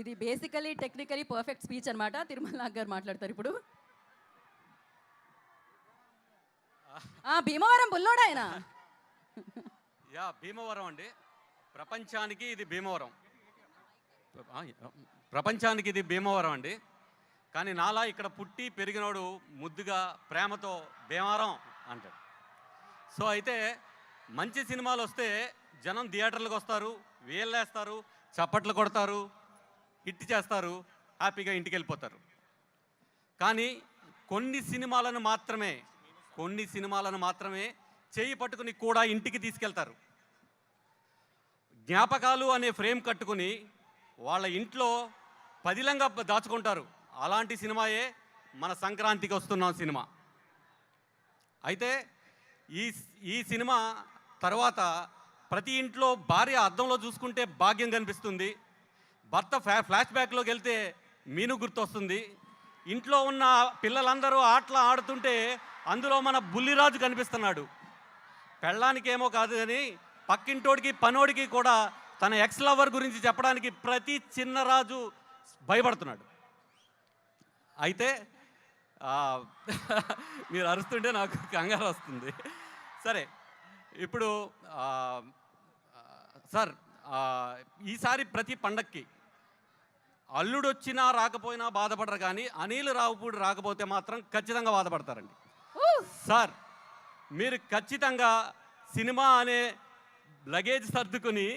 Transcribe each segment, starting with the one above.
ఇది basically technically perfect speech అన్నమాట. తిరుమల నాగ్ గారు మాట్లాడతారు ఇప్పుడు. భీమవరం బుల్లోడు ఆయన. భీమవరం అండి. ప్రపంచానికి ఇది భీమవరం. ప్రపంచానికి ఇది భీమవరం అండి. కానీ నాలా ఇక్కడ పుట్టి పెరిగినోడు ముద్దుగా ప్రేమతో భీమవరం అంటాడు. సో అయితే మంచి సినిమాలు వస్తే జనం థియేటర్లకు వస్తారు, వేళ్ళేస్తారు, చప్పట్లు కొడతారు, హిట్ చేస్తారు, హ్యాపీగా ఇంటికి వెళ్ళిపోతారు. కానీ కొన్ని సినిమాలను మాత్రమే చేయి పట్టుకుని కూడా ఇంటికి తీసుకెళ్తారు. జ్ఞాపకాలు అనే ఫ్రేమ్ కట్టుకుని వాళ్ళ ఇంట్లో పదిలంగా దాచుకుంటారు. అలాంటి సినిమాయే మన సంక్రాంతికి వస్తున్నాం సినిమా. అయితే ఈ సినిమా తర్వాత ప్రతి ఇంట్లో భార్య అద్దంలో చూసుకుంటే భాగ్యం కనిపిస్తుంది, భర్త ఫ్లాష్ బ్యాక్లోకి వెళ్తే మీను గుర్తొస్తుంది, ఇంట్లో ఉన్న పిల్లలందరూ ఆటలు ఆడుతుంటే అందులో మన బుల్లిరాజు కనిపిస్తున్నాడు. పెళ్ళానికేమో కాదు కానీ పక్కింటోడికి పనోడికి కూడా తన ఎక్స్ లవర్ గురించి చెప్పడానికి ప్రతి చిన్నరాజు భయపడుతున్నాడు. అయితే మీరు అరుస్తుంటే నాకు కంగారు వస్తుంది. సరే, ఇప్పుడు సార్ ఈసారి ప్రతి పండక్కి అల్లుడు వచ్చినా రాకపోయినా బాధపడరు, కానీ అనిల్ రావుపూడి రాకపోతే మాత్రం ఖచ్చితంగా బాధపడతారండి. సార్ మీరు ఖచ్చితంగా సినిమా అనే లగేజ్ సర్దుకుని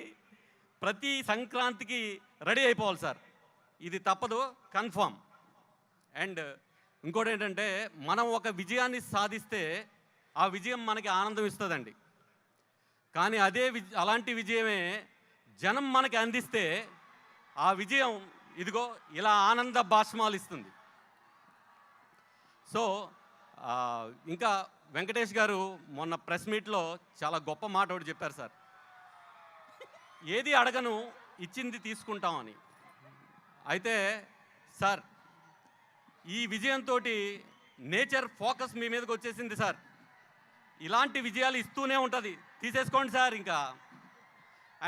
ప్రతి సంక్రాంతికి రెడీ అయిపోవాలి సార్. ఇది తప్పదు, కన్ఫామ్. అండ్ ఇంకోటి ఏంటంటే, మనం ఒక విజయాన్ని సాధిస్తే ఆ విజయం మనకి ఆనందం ఇస్తుందండి. కానీ అలాంటి విజయమే జనం మనకి అందిస్తే ఆ విజయం ఇదిగో ఇలా ఆనంద భాష్మాలు ఇస్తుంది. సో ఇంకా వెంకటేష్ గారు మొన్న ప్రెస్ మీట్లో చాలా గొప్ప మాట ఒకటి చెప్పారు సార్. ఏది అడగను, ఇచ్చింది తీసుకుంటామని. అయితే సార్ ఈ విజయంతో నేచర్ ఫోకస్ మీ మీదకి వచ్చేసింది సార్. ఇలాంటి విజయాలు ఇస్తూనే ఉంటుంది, తీసేసుకోండి సార్ ఇంకా.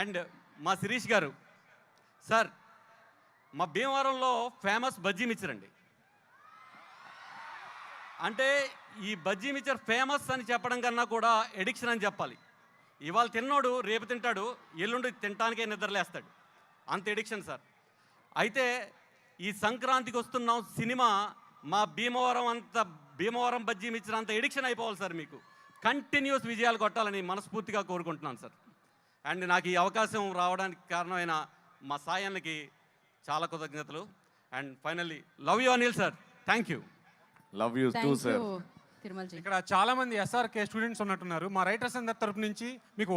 అండ్ మా శిరీష్ గారు సార్, మా భీమవరంలో ఫేమస్ బజ్జీ మిక్చర్ అండి. అంటే ఈ బజ్జీ మిక్చర్ ఫేమస్ అని చెప్పడం కన్నా కూడా ఎడిక్షన్ అని చెప్పాలి. ఇవాళ తిన్నోడు రేపు తింటాడు, ఎల్లుండి తినటానికే నిద్రలేస్తాడు, అంత ఎడిక్షన్ సార్. అయితే ఈ సంక్రాంతికి వస్తున్నాం సినిమా మా భీమవరం బజ్జీ మిక్చర్ అంత ఎడిక్షన్ అయిపోవాలి సార్. మీకు కంటిన్యూస్ విజయాలు కొట్టాలని మనస్ఫూర్తిగా కోరుకుంటున్నాను సార్. అండ్ నాకు ఈ అవకాశం రావడానికి కారణమైన మా సాయన్లకి చాలా కృతజ్ఞతలు. And finally love you Anil sir, thank you. Love you too sir. Tirumala ji, ఇక్కడ చాలా మంది SRK స్టూడెంట్స్ ఉన్నట్టున్నారు. మా రైటర్స్ అందరి తరపు నుంచి మీకు